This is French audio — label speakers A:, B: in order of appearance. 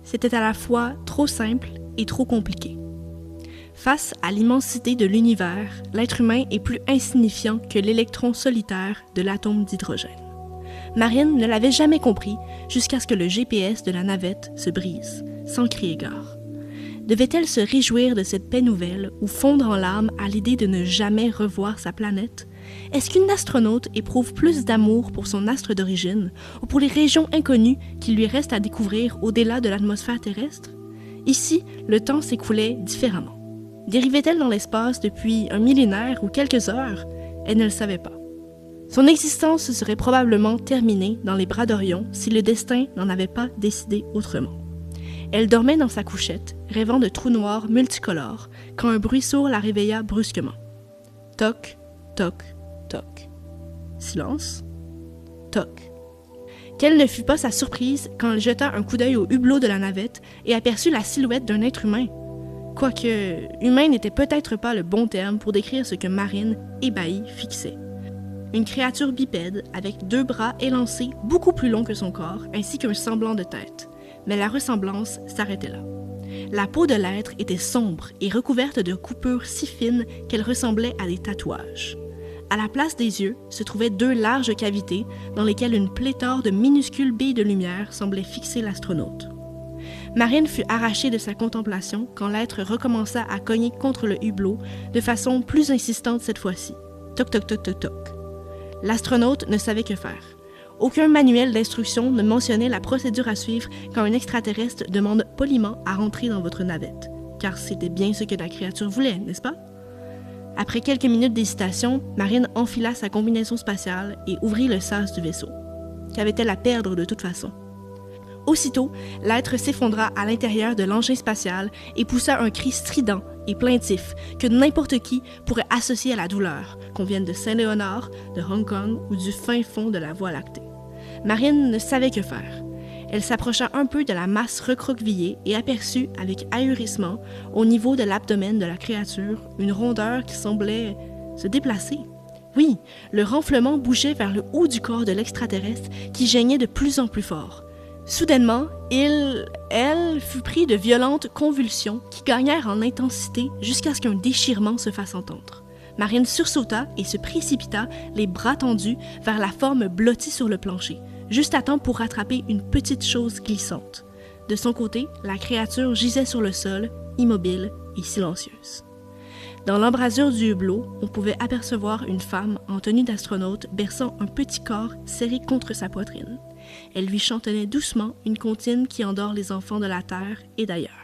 A: C'était à la fois trop simple et trop compliqué. Face à l'immensité de l'univers, l'être humain est plus insignifiant que l'électron solitaire de l'atome d'hydrogène. Marine ne l'avait jamais compris jusqu'à ce que le GPS de la navette se brise, sans crier gare. Devait-elle se réjouir de cette paix nouvelle ou fondre en larmes à l'idée de ne jamais revoir sa planète? Est-ce qu'une astronaute éprouve plus d'amour pour son astre d'origine ou pour les régions inconnues qu'il lui reste à découvrir au-delà de l'atmosphère terrestre? Ici, le temps s'écoulait différemment. Dérivait-elle dans l'espace depuis un millénaire ou quelques heures? Elle ne le savait pas. Son existence se serait probablement terminée dans les bras d'Orion si le destin n'en avait pas décidé autrement. Elle dormait dans sa couchette, rêvant de trous noirs multicolores, quand un bruit sourd la réveilla brusquement. Toc, toc, toc. Silence. Toc. Quelle ne fut pas sa surprise quand elle jeta un coup d'œil au hublot de la navette et aperçut la silhouette d'un être humain. Quoique, humain n'était peut-être pas le bon terme pour décrire ce que Marine, ébahie, fixait. Une créature bipède avec 2 bras élancés beaucoup plus longs que son corps, ainsi qu'un semblant de tête. Mais la ressemblance s'arrêtait là. La peau de l'être était sombre et recouverte de coupures si fines qu'elle ressemblait à des tatouages. À la place des yeux se trouvaient 2 larges cavités dans lesquelles une pléthore de minuscules billes de lumière semblait fixer l'astronaute. Marine fut arrachée de sa contemplation quand l'être recommença à cogner contre le hublot de façon plus insistante cette fois-ci. Toc toc toc toc toc. L'astronaute ne savait que faire. Aucun manuel d'instruction ne mentionnait la procédure à suivre quand un extraterrestre demande poliment à rentrer dans votre navette, car c'était bien ce que la créature voulait, n'est-ce pas? Après quelques minutes d'hésitation, Marine enfila sa combinaison spatiale et ouvrit le sas du vaisseau. Qu'avait-elle à perdre de toute façon? Aussitôt, l'être s'effondra à l'intérieur de l'engin spatial et poussa un cri strident et plaintif que n'importe qui pourrait associer à la douleur, qu'on vienne de Saint-Léonard, de Hong Kong ou du fin fond de la Voie lactée. Marine ne savait que faire. Elle s'approcha un peu de la masse recroquevillée et aperçut, avec ahurissement, au niveau de l'abdomen de la créature, une rondeur qui semblait se déplacer. Oui, le renflement bougeait vers le haut du corps de l'extraterrestre qui geignait de plus en plus fort. Soudainement, elle fut pris de violentes convulsions qui gagnèrent en intensité jusqu'à ce qu'un déchirement se fasse entendre. Marine sursauta et se précipita, les bras tendus, vers la forme blottie sur le plancher, juste à temps pour rattraper une petite chose glissante. De son côté, la créature gisait sur le sol, immobile et silencieuse. Dans l'embrasure du hublot, on pouvait apercevoir une femme en tenue d'astronaute berçant un petit corps serré contre sa poitrine. Elle lui chantonnait doucement une comptine qui endort les enfants de la terre et d'ailleurs.